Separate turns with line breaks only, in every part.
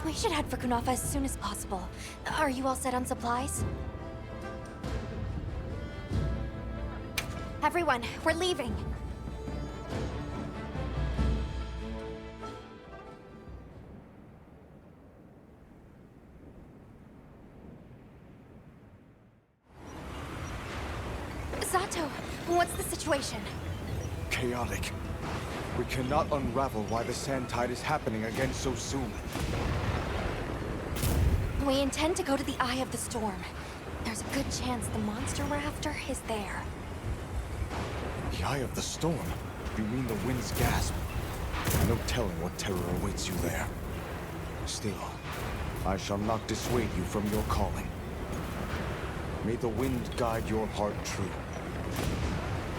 We should head for Kunafa as soon as possible. Are you all set on supplies? Everyone, we're leaving. Zato, what's the situation?
Chaotic. We cannot unravel why the sand tide is happening again so soon.
We intend to go to the Eye of the Storm. There's a good chance the monster we're after is there.
The Eye of the Storm? You mean the wind's gasp? No telling what terror awaits you there. Still, I shall not dissuade you from your calling. May the wind guide your heart true.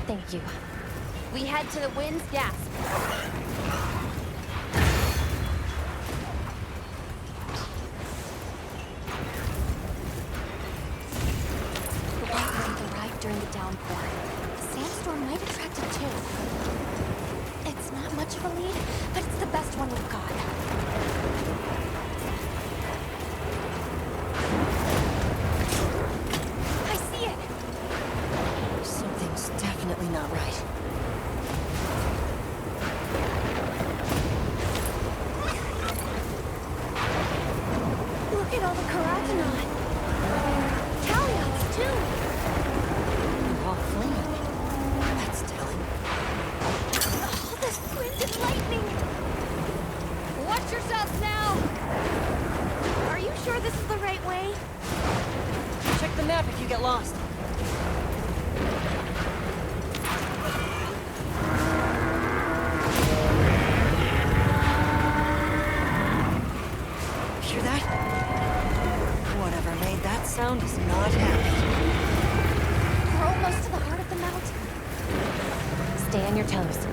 Thank you. We head to the wind's gasp. The White Wraith arrived during the downpour. The Sandstorm might attract it too. It's not much of a lead, but it's the best one we've got. I see it!
Something's definitely not right.
Look at all the Karatanot. Taliots, too.
All flaming. That's telling.
All this wind and lightning. Watch yourselves now. Are you sure this is the right way?
Check the map if you get lost. Hear that? Whatever made that sound is not happy.
We're almost to the heart of the mountain. Stay on your toes.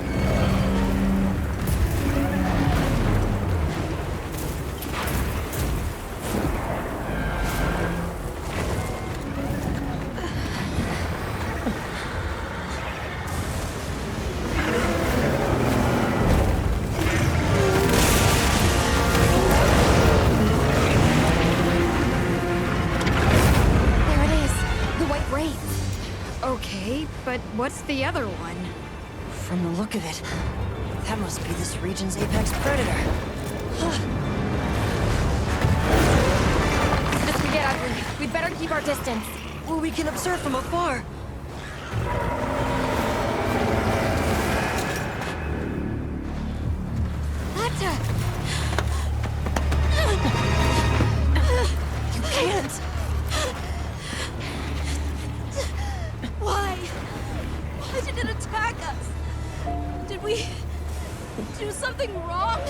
Okay, but what's the other one?
From the look of it, that must be this region's apex predator.
This can get ugly. We'd better keep our distance.
Well, we can observe from afar. You can't!
Why did it attack us? Did we do something wrong?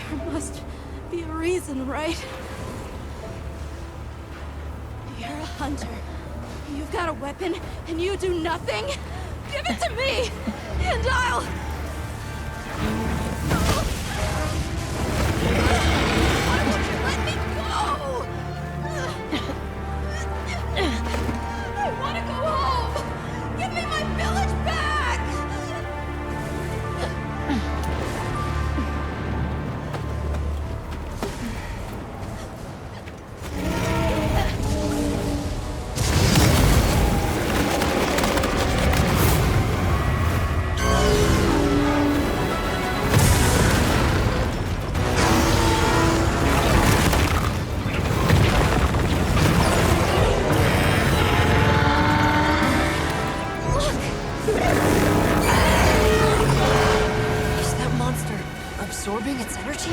There must be a reason, right? You're a hunter. You've got a weapon, and you do nothing? Give it to me, and I'll... Why won't you let me go? I want to go home! Give me my village back!
Is that monster absorbing its energy?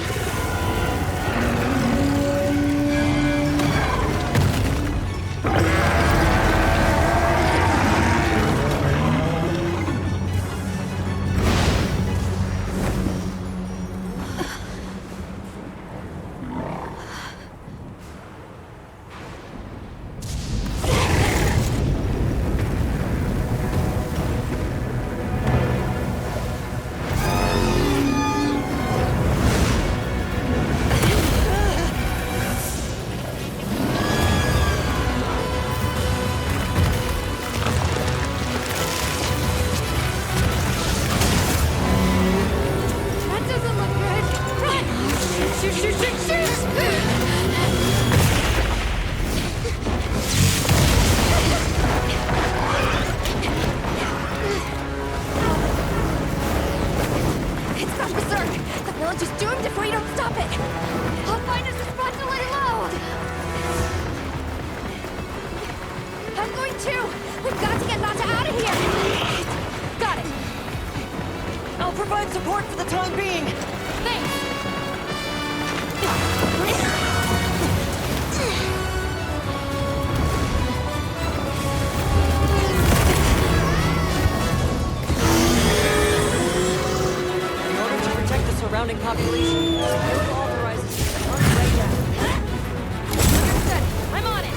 provide support for the time being.
Thanks!
In order to protect the surrounding population, Wylk authorizes you to hunt Rey Dau.
Understood. I'm on it!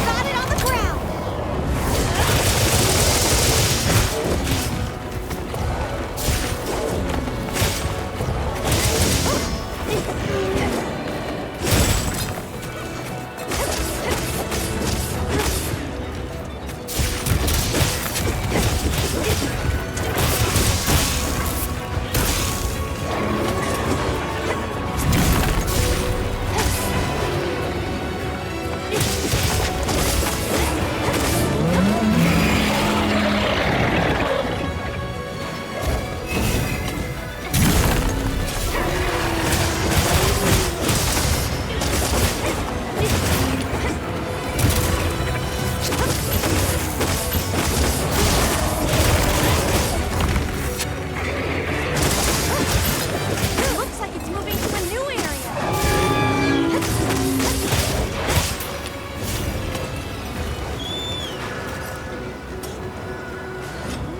Got it on the ground! Looks like it's moving to a new area!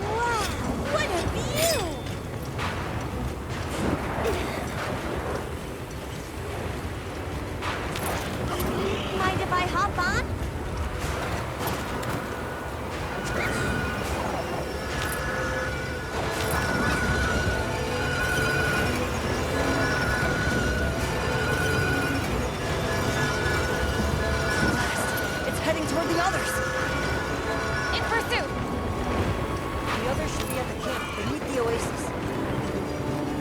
Wow, what a view! Mind if I hop on?
It's heading toward the others.
In pursuit!
The others should be at the camp beneath the oasis.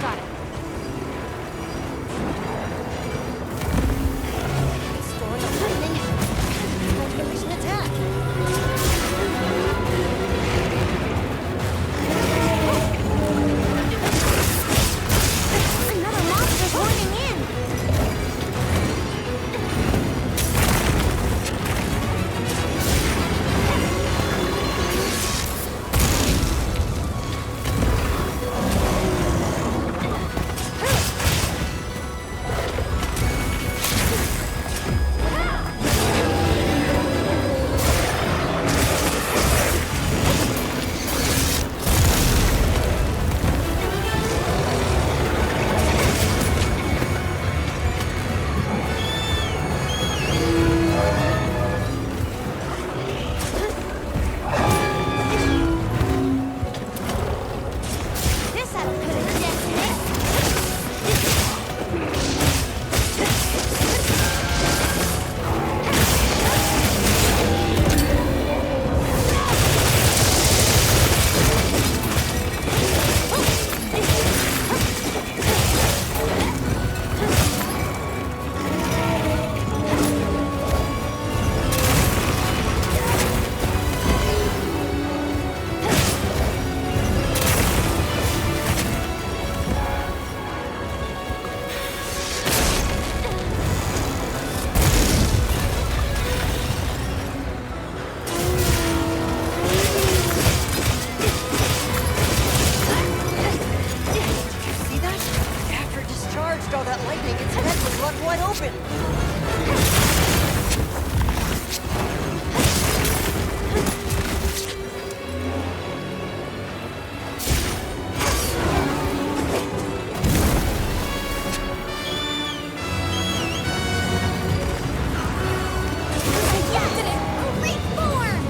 Got it.
Storing up lightning. Time to release an attack.
Another monster's horning in! This ought to put a dent in it!
See that? After it discharged all that lightning, its head was left wide open.
I adapted it! Great form!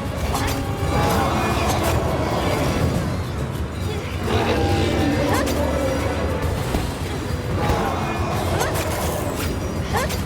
Huh?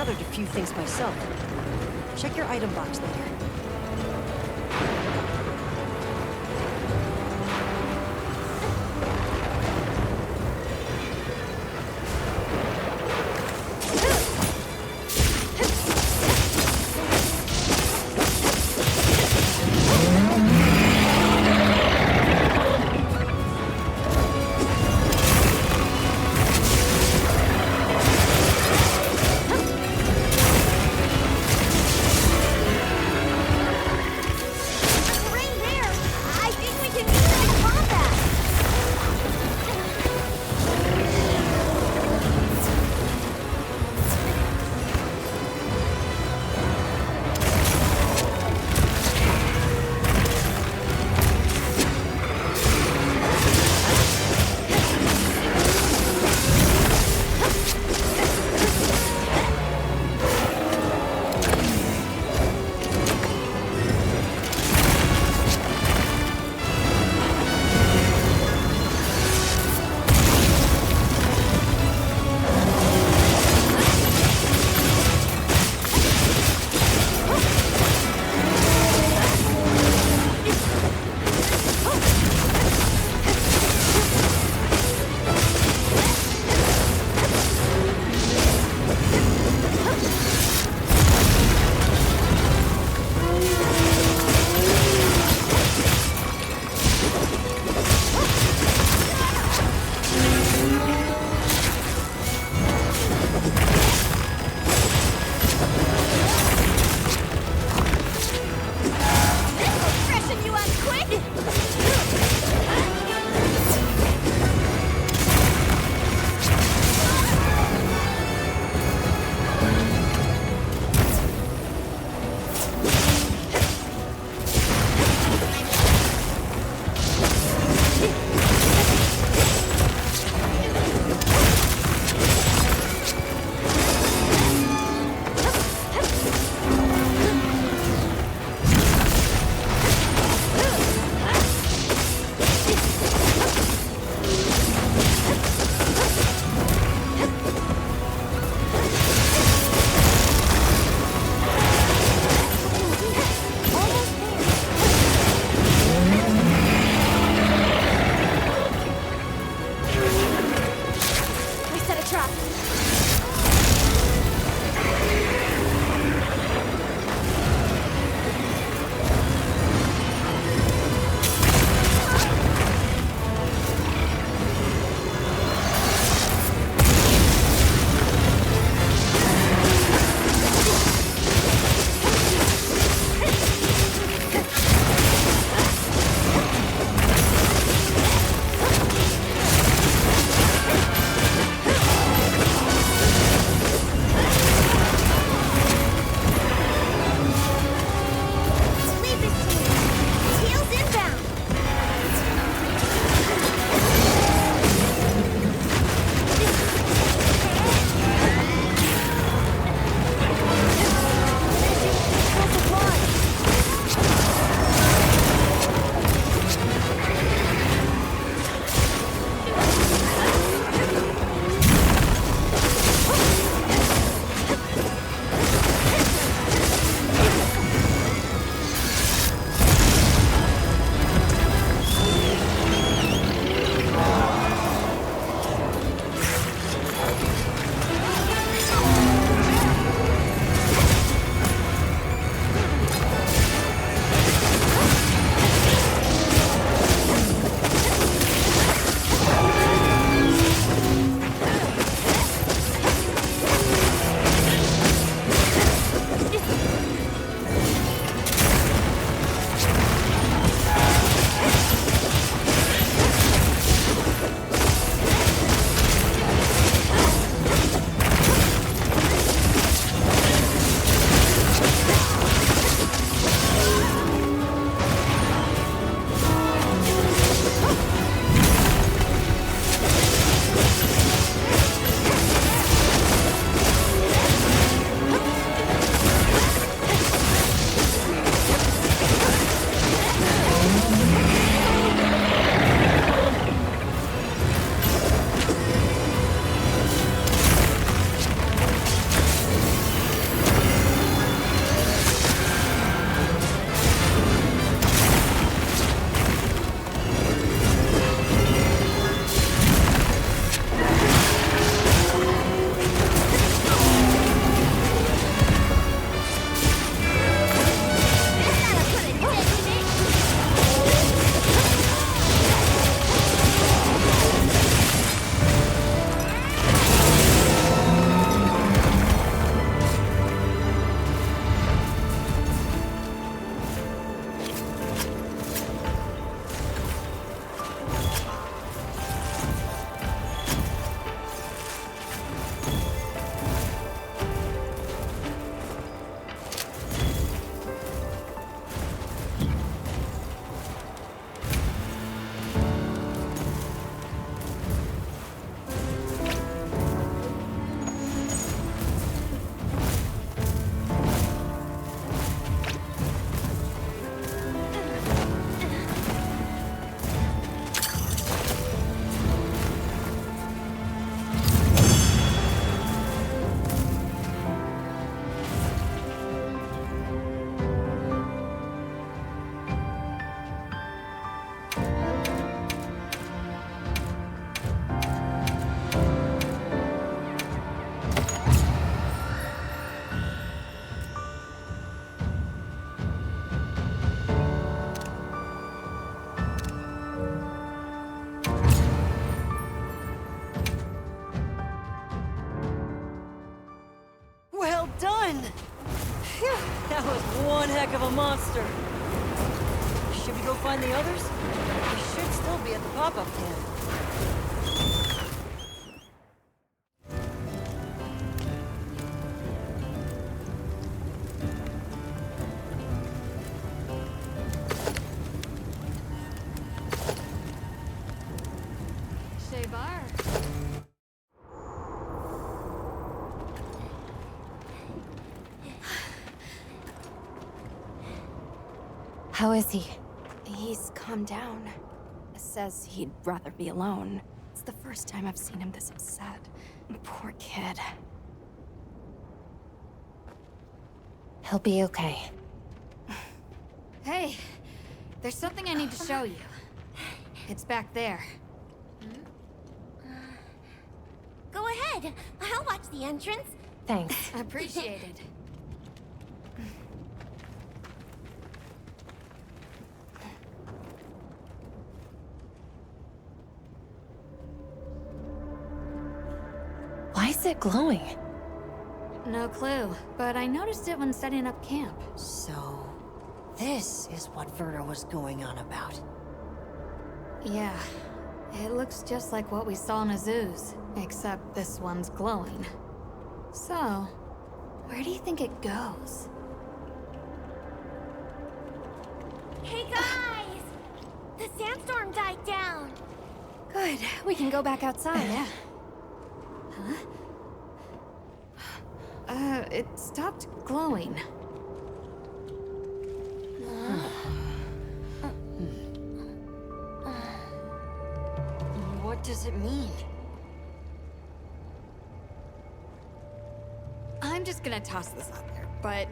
gathered a few things myself. Check your item box later. was one heck of a monster. Should we go find the others? We should still be at the pop-up camp.
Bar.
How is he? He's calmed down. Says he'd rather be alone. It's the first time I've seen him this upset. Poor kid. He'll be okay.
Hey, there's something I need to show you. It's back there.
Go ahead. I'll watch the entrance.
Thanks.
Appreciated.
Why is it glowing?
No clue, but I noticed it when setting up camp.
So, this is what Werner was going on about.
Yeah, it looks just like what we saw in Azu's, except this one's glowing. So, where do you think it goes?
Hey guys! The sandstorm died down.
Good. We can go back outside.
Yeah. Huh? It stopped glowing.
What does it mean?
I'm just gonna toss this out there, but...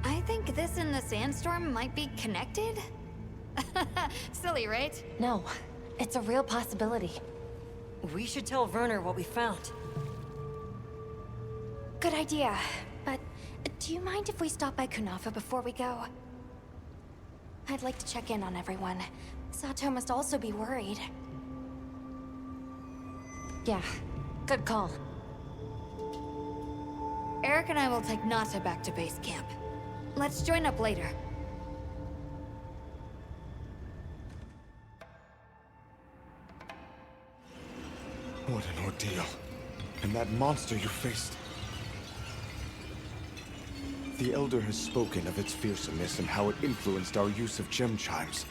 I think this and the sandstorm might be connected? Silly, right?
No, it's a real possibility.
We should tell Werner what we found.
Good idea. But do you mind if we stop by Kunafa before we go? I'd like to check in on everyone. Sato must also be worried. Yeah, good call.
Eric and I will take Nata back to base camp. Let's join up later.
What an ordeal. And that monster you faced. The Elder has spoken of its fearsomeness and how it influenced our use of gem chimes.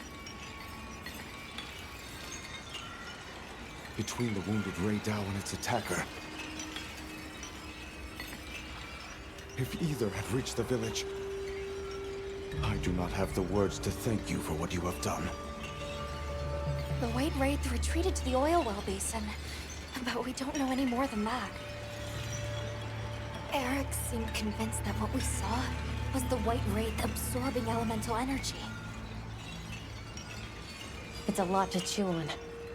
Between the wounded Rey Dau and its attacker, if either had reached the village, I do not have the words to thank you for what you have done.
The White Wraith retreated to the oil well basin, but we don't know any more than that. Eric seemed convinced that what we saw was the White Wraith absorbing elemental energy. It's a lot to chew on,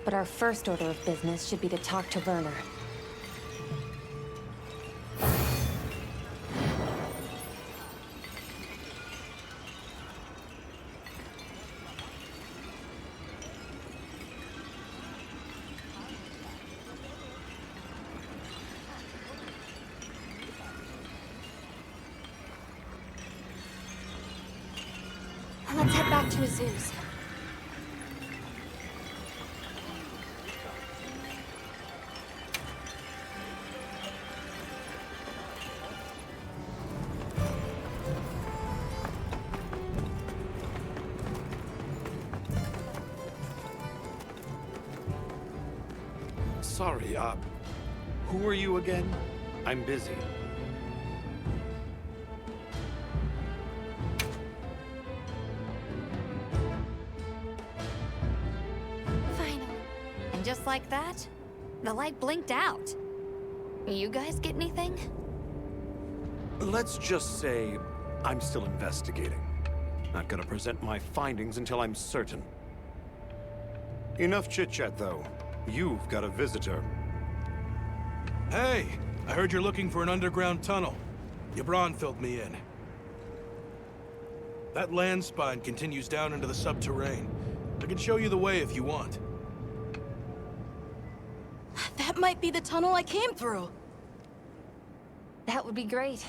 but our first order of business should be to talk to Werner. Let's head back to Azu's.
Sorry, who are you again? I'm busy.
Finally. And just like that, the light blinked out. You guys get anything?
Let's just say I'm still investigating. Not gonna present my findings until I'm certain. Enough chit-chat, though. You've got a visitor.
Hey, I heard you're looking for an underground tunnel. Yabron filled me in. That land spine continues down into the subterranean. I can show you the way if you want.
That might be the tunnel I came through.
That would be great.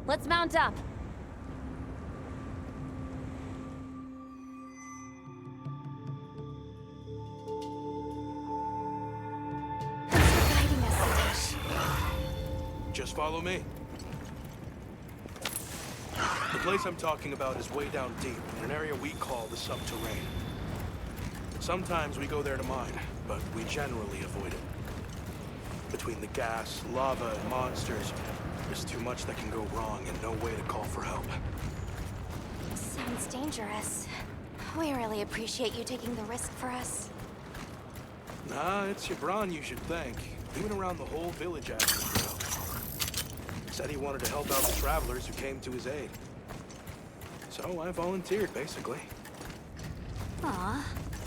Let's mount up. Thanks for guiding us, Satosh.
Just follow me. The place I'm talking about is way down deep, in an area we call the subterranean. Sometimes we go there to mine, but we generally avoid it. Between the gas, lava, and monsters, there's too much that can go wrong and no way to call for help.
Sounds dangerous. We really appreciate you taking the risk for us.
Nah, it's Yabron you should thank. He went around the whole village asking for help. Said he wanted to help out the travelers who came to his aid. So I volunteered, basically.
Aw.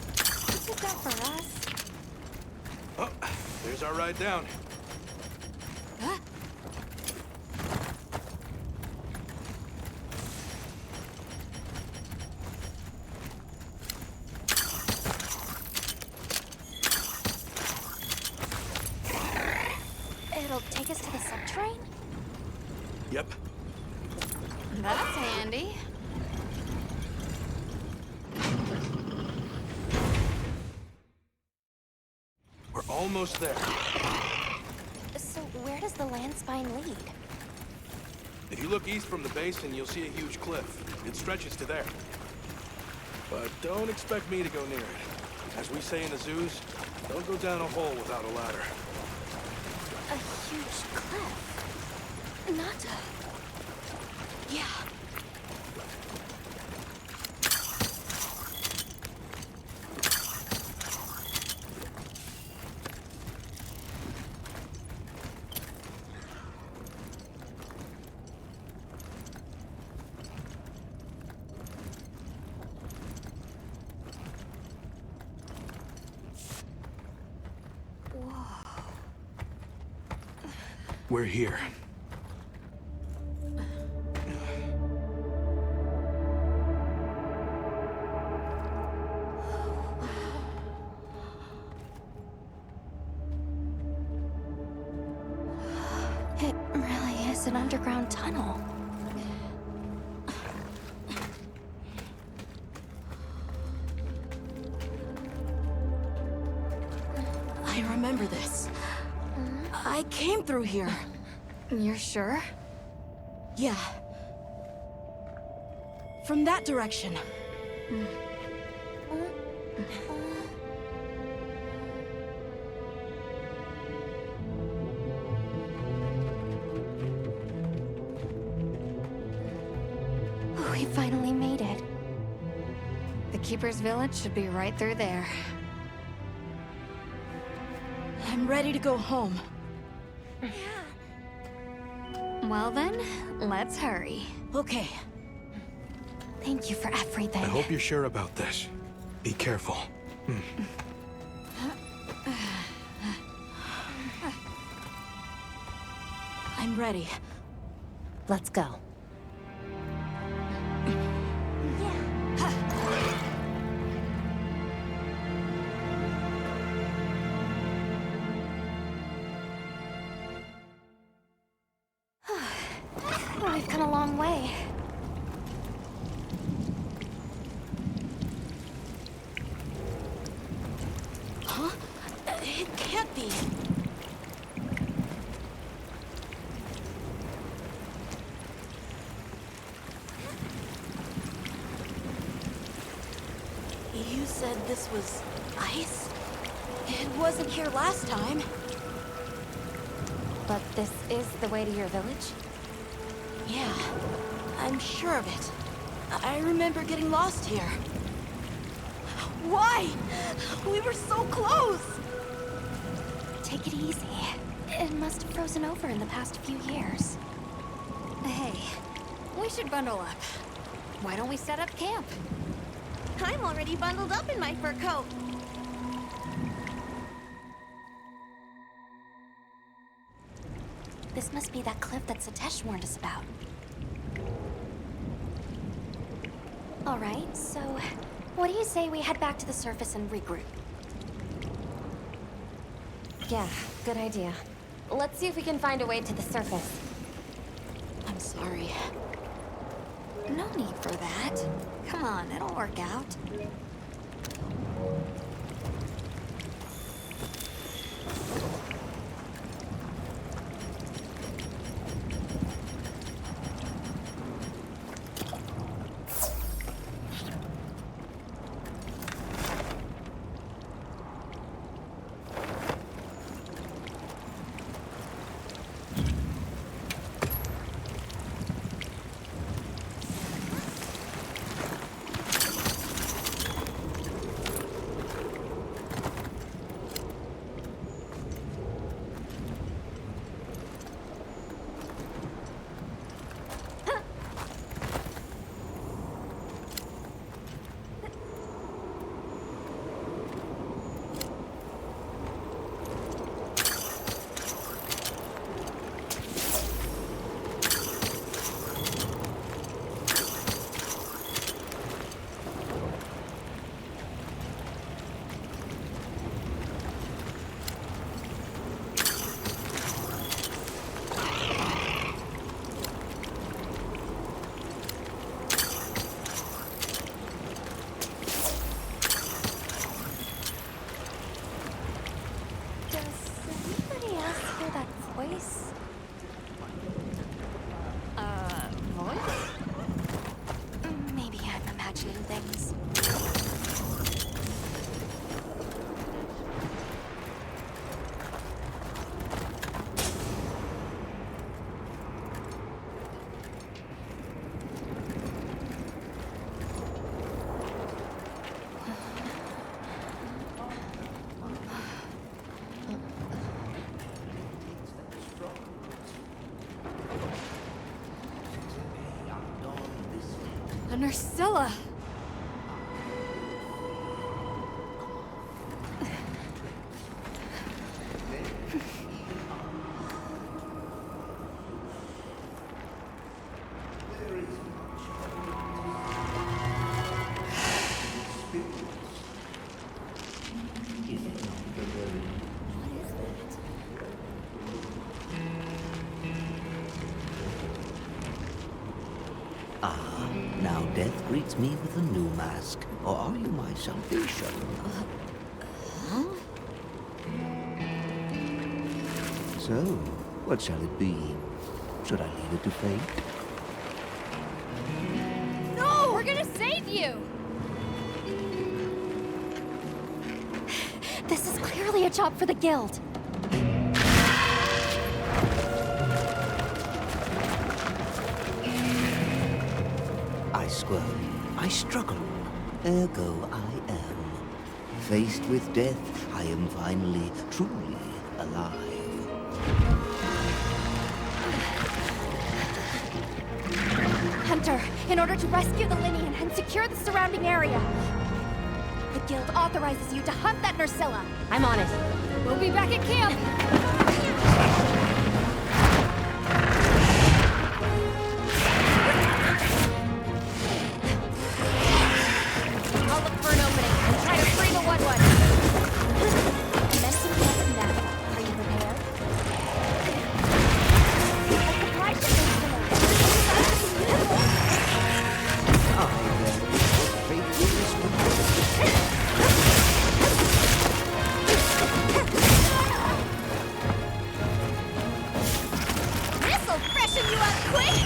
You did that for us.
Oh, there's our ride down.
Huh? It'll take us to the subterranean?
Yep.
That's handy.
We're almost there.
So where does the land spine lead?
If you look east from the basin, you'll see a huge cliff. It stretches to there. But don't expect me to go near it. As we say in the zoos, don't go down a hole without a ladder.
A huge cliff. Not a... Yeah.
We're here.
It really is an underground tunnel.
I remember this. I came through here.
You're sure?
Yeah. From that direction.
We finally made it.
The Keeper's Village should be right through there.
I'm ready to go home.
Well then, let's hurry.
Okay.
Thank you for everything.
I hope you're sure about this. Be careful.
I'm ready.
Let's go. We've come a long way.
Huh? It can't be. You said this was ice? It wasn't here last time.
But this is the way to your village?
Yeah, I'm sure of it. I remember getting lost here. Why? We were so close!
Take it easy. It must have frozen over in the past few years.
Hey, we should bundle up. Why don't we set up camp?
I'm already bundled up in my fur coat.
This must be that cliff that Satosh warned us about. All right, so what do you say we head back to the surface and regroup?
Yeah, good idea. Let's see if we can find a way to the surface.
I'm
I'm sorry.
No need for that. Come on, it'll work out.
Voice? Maybe I'm imagining things.
Nerscylla!
Now death greets me with a new mask. Or are you my salvation? So, what shall it be? Should I leave it to fate?
No! We're gonna save you!
This is clearly a job for the guild.
I squirm, I struggle, ergo I am. Faced with death, I am finally, truly alive.
Hunter, in order to rescue the Linean and secure the surrounding area, the guild authorizes you to hunt that Nerscylla.
I'm on it.
We'll be back at camp!
I'll look for an opening and try to free the Wudwud. Messing with that. Are you prepared? A surprise to This'll freshen you up quick!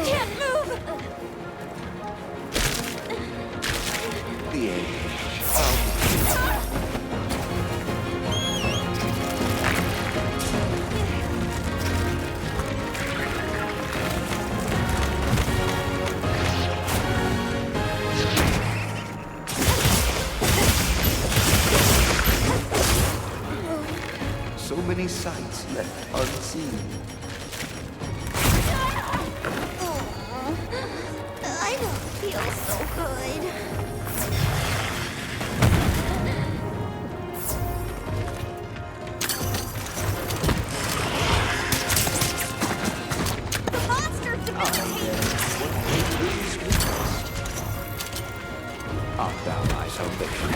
Can't move!
The end. So many sights left unseen.
I don't feel so good. The monster's debilitating!
Art thou my salvation?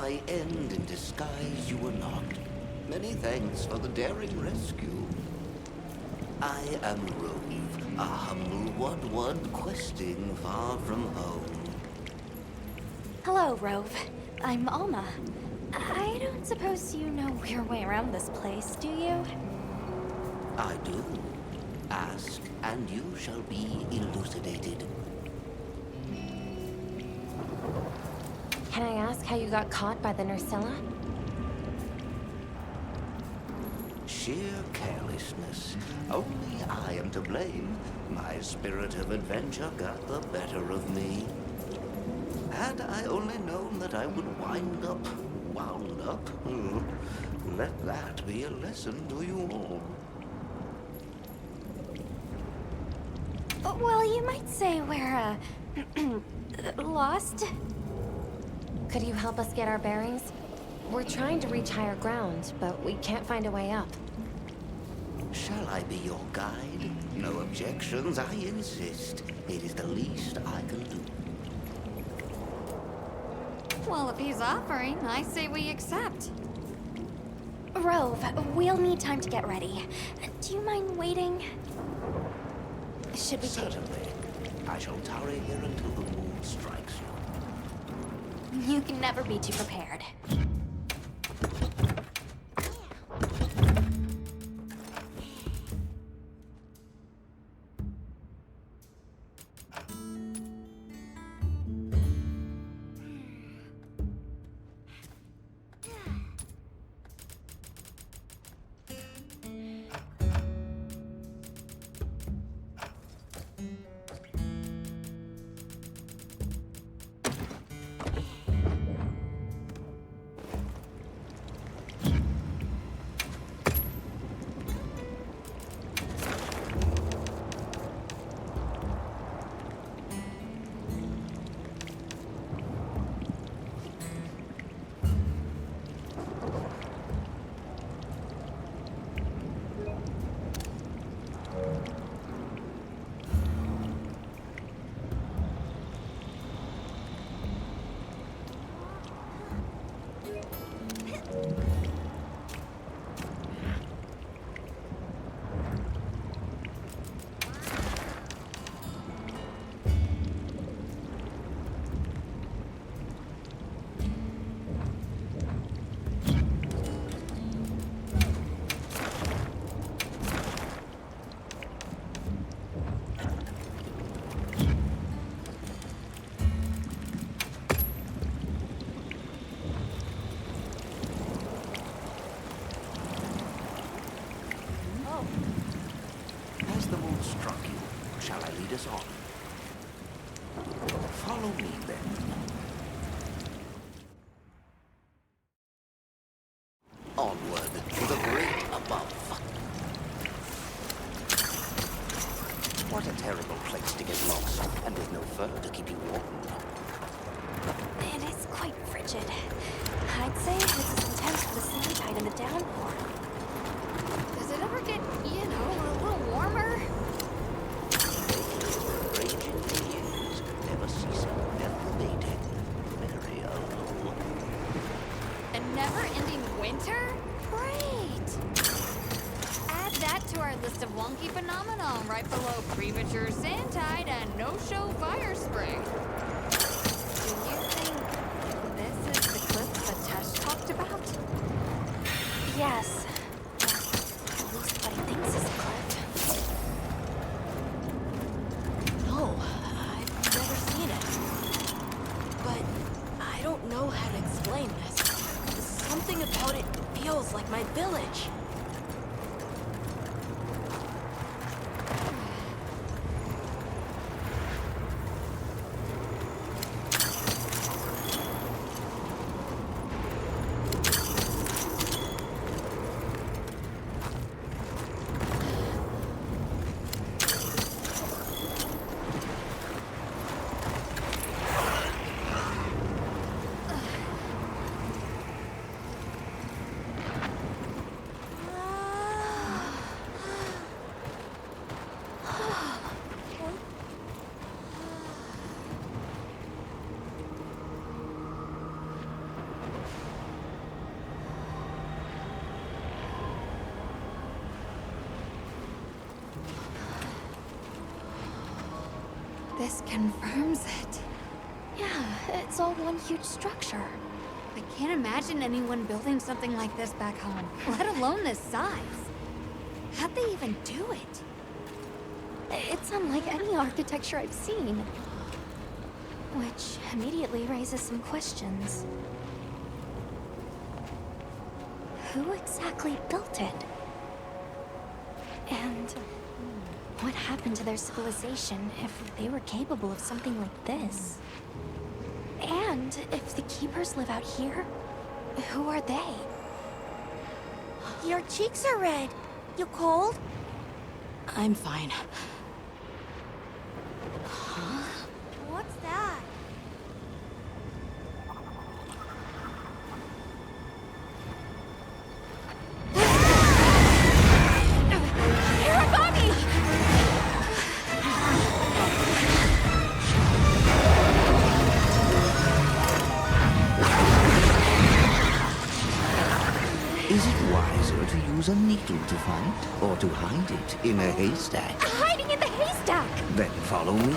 my end in disguise you were not. Many thanks for the daring rescue. I am Rove, a humble Wudwud questing far from home.
Hello, Rove. I'm Alma. I don't suppose you know your way around this place, do you?
I do. Ask, and you shall be elucidated.
Can I ask how you got caught by the Nerscylla?
Sheer carelessness. Only I am to blame. My spirit of adventure got the better of me. Had I only known that I would wound up, let that be a lesson to you all.
Well, you might say we're, lost. Could you help us get our bearings? We're trying to reach higher ground, but we can't find a way up.
Shall I be your guide? No objections, I insist. It is the least I can do.
Well, if he's offering, I say we accept.
Rove, we'll need time to get ready. Do you mind waiting? Should we take...
Certainly. I shall tarry here until the moon strikes you.
You can never be too prepared.
Has the moon struck you? Shall I lead us on? Follow me, then. Onward to the great above. What a terrible place to get lost, and with no fur to keep you warm.
It is quite frigid. I'd say it's as intense for the snow tide in the downpour.
Does it ever get, a little warmer?
Raging years, never ceasing, never abating. Very old.
A never-ending winter? Great! Add that to our list of wonky phenomenon right below premature sand tide and no-show fire spring. Do you think this is the cliff that Tesh talked about?
Yes. At least what he thinks is a cliff.
No, I've never seen it. But I don't know how to explain this. Something about it feels like my village.
This confirms it. Yeah, it's all one huge structure.
I can't imagine anyone building something like this back home, let alone this size. How'd they even do it?
It's unlike any architecture I've seen. Which immediately raises some questions. Who exactly built it? And what happened to their civilization if they were capable of something like this? And if the Keepers live out here, who are they?
Your cheeks are red. You cold?
I'm fine.
What's that?
Hirabami!
Is it wiser to use a needle to fight, or to hide it in a haystack?
Hiding in the haystack!
Then follow me.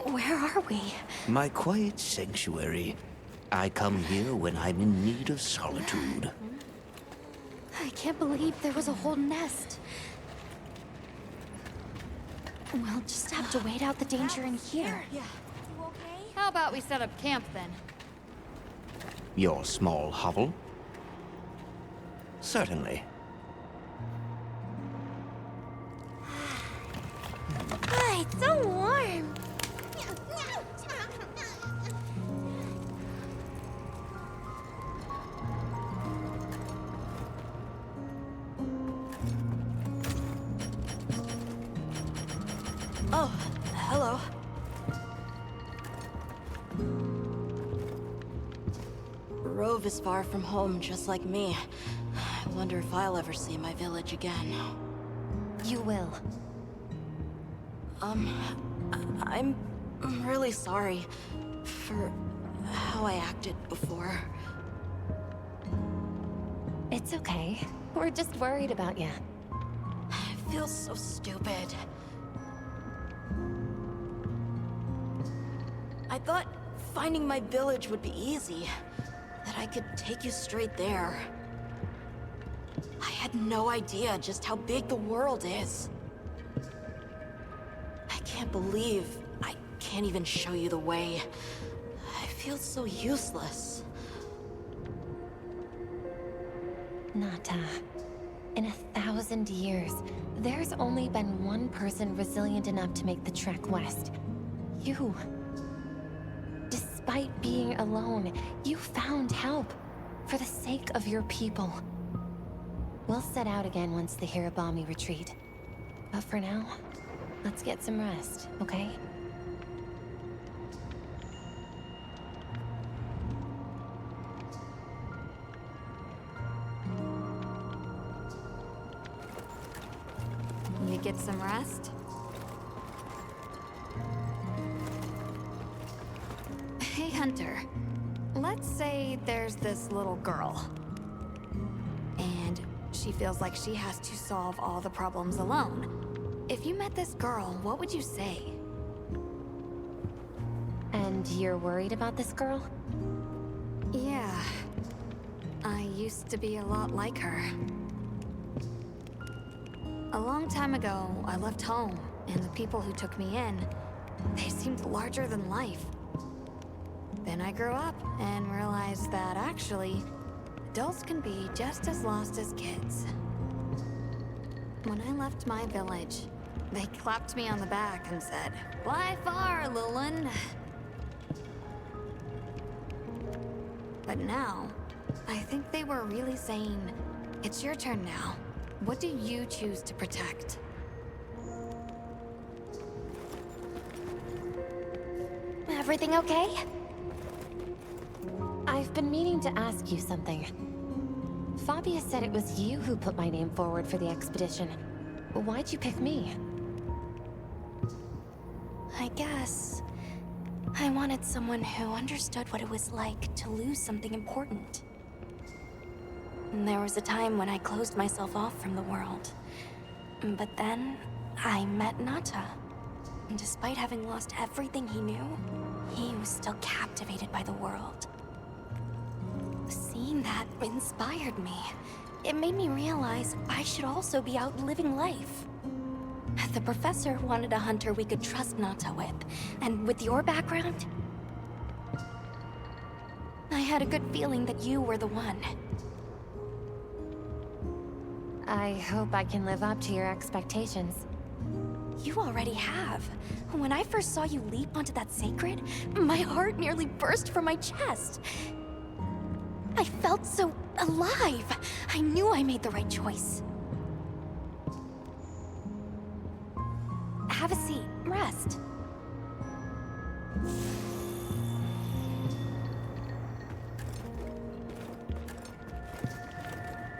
Where are we?
My quiet sanctuary. I come here when I'm in need of solitude.
I can't believe there was a whole nest. We'll just have to wait out the danger in here.
Yeah. You okay?
How about we set up camp then?
Your small hovel? Certainly.
Ah, it's so warm.
Oh, hello. Rove is far from home, just like me. I wonder if I'll ever see my village again.
You will.
I'm really sorry for how I acted before.
It's okay. We're just worried about you.
I feel so stupid. I thought finding my village would be easy. That I could take you straight there. I had no idea just how big the world is. I can't believe I can't even show you the way. I feel so useless.
Nata, in 1,000 years, there's only been one person resilient enough to make the trek west. You. Despite being alone, you found help for the sake of your people. We'll set out again once the Hirabami retreat. But for now, let's get some rest, okay?
You get some rest? Hey, Hunter. Let's say there's this little girl. And she feels like she has to solve all the problems alone. If you met this girl, what would you say?
And you're worried about this girl?
Yeah. I used to be a lot like her. A long time ago, I left home, and the people who took me in, they seemed larger than life. Then I grew up and realized that actually, adults can be just as lost as kids. When I left my village, they clapped me on the back and said, "Fly far, little one." But now, I think they were really saying, "It's your turn now. What do you choose to protect?"
Everything okay? I've been meaning to ask you something. Fabia said it was you who put my name forward for the expedition. Why'd you pick me?
I guess I wanted someone who understood what it was like to lose something important. And there was a time when I closed myself off from the world. But then I met Nata. And despite having lost everything he knew, he was still captivated by the world. Seeing that inspired me. It made me realize I should also be out living life. The professor wanted a hunter we could trust Nata with, and with your background, I had a good feeling that you were the one.
I hope I can live up to your expectations.
You already have. When I first saw you leap onto that sacred, my heart nearly burst from my chest. I felt so alive. I knew I made the right choice. Have a seat. Rest.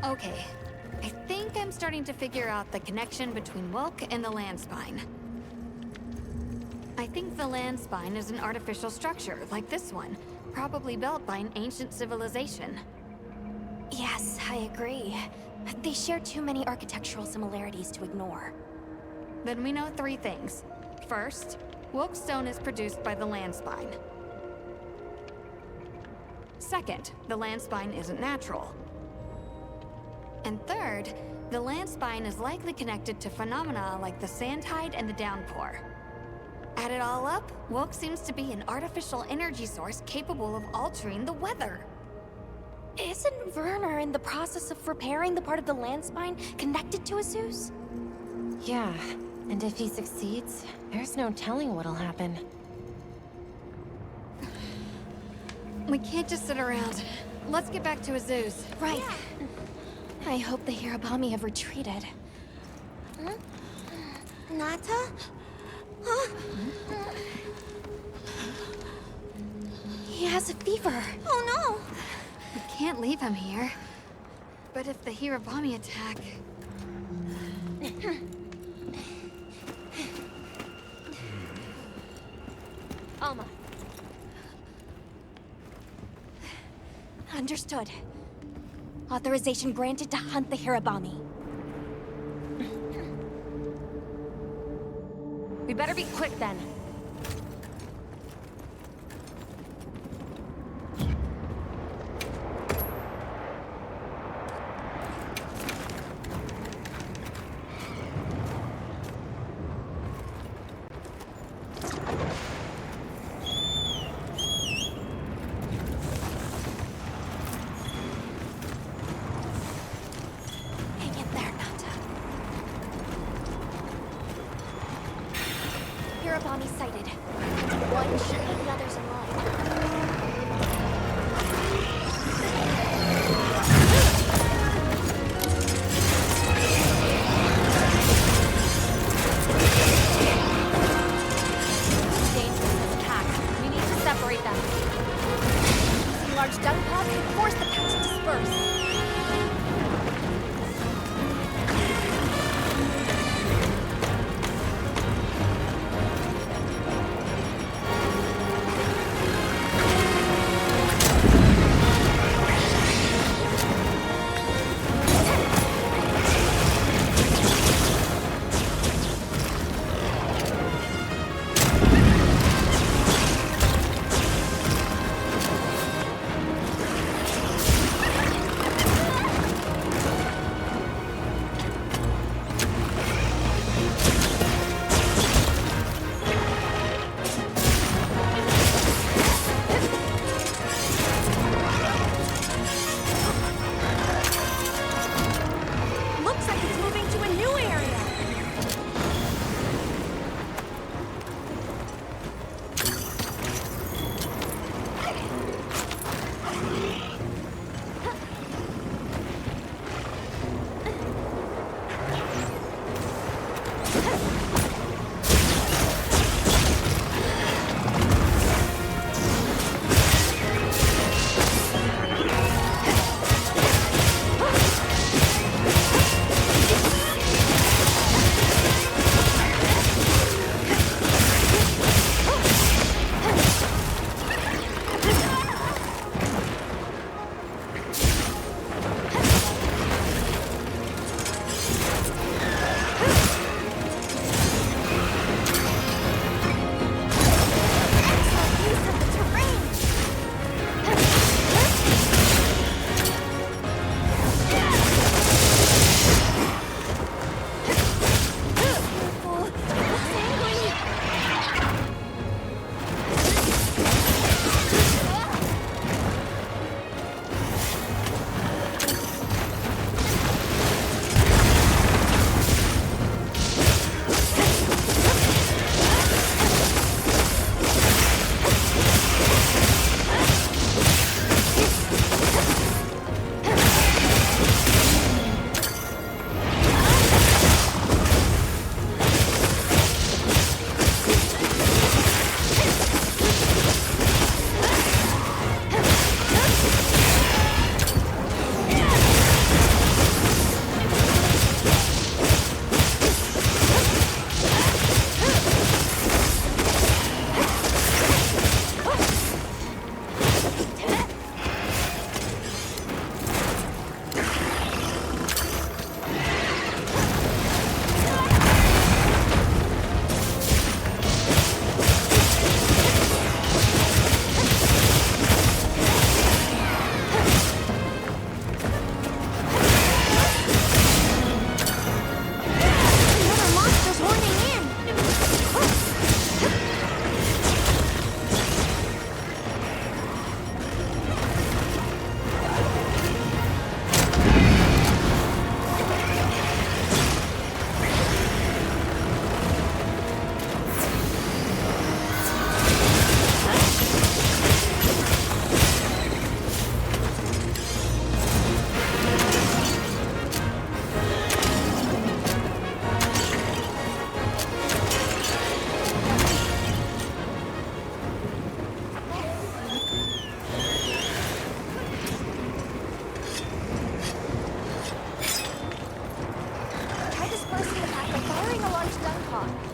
Okay. I think I'm starting to figure out the connection between Wylk and the land spine. I think the land spine is an artificial structure, like this one, probably built by an ancient civilization.
Yes, I agree. They share too many architectural similarities to ignore.
Then we know 3 things. First, Wylk stone is produced by the land spine. Second, the land spine isn't natural. And third, the land spine is likely connected to phenomena like the sand tide and the downpour. Add it all up, Wylk seems to be an artificial energy source capable of altering the weather.
Isn't Werner in the process of repairing the part of the land spine connected to Azus?
Yeah, and if he succeeds, there's no telling what'll happen.
We can't just sit around. Let's get back to Azus.
Right. I hope the Hirabami have retreated.
Nata?
He has a fever.
Oh
We can't leave him here. But if the Hirabami attack...
Alma.
Understood. Authorization granted to hunt the Hirabami.
We better be quick then.
Hang in there, Nata. Hirabami sighted. One should leave the others in line.
Dangerous attack. We need to separate them.
Using large dung pods can force the pack to disperse. carrying a large dung pod.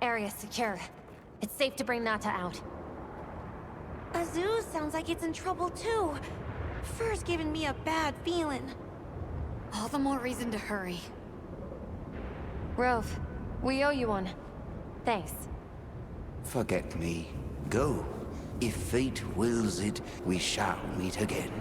Area secure. It's safe to bring Nata out.
Azu sounds like it's in trouble too. Fur's giving me a bad feeling.
All the more reason to hurry.
Rove, we owe you one. Thanks.
Forget me. Go. If fate wills it, we shall meet again.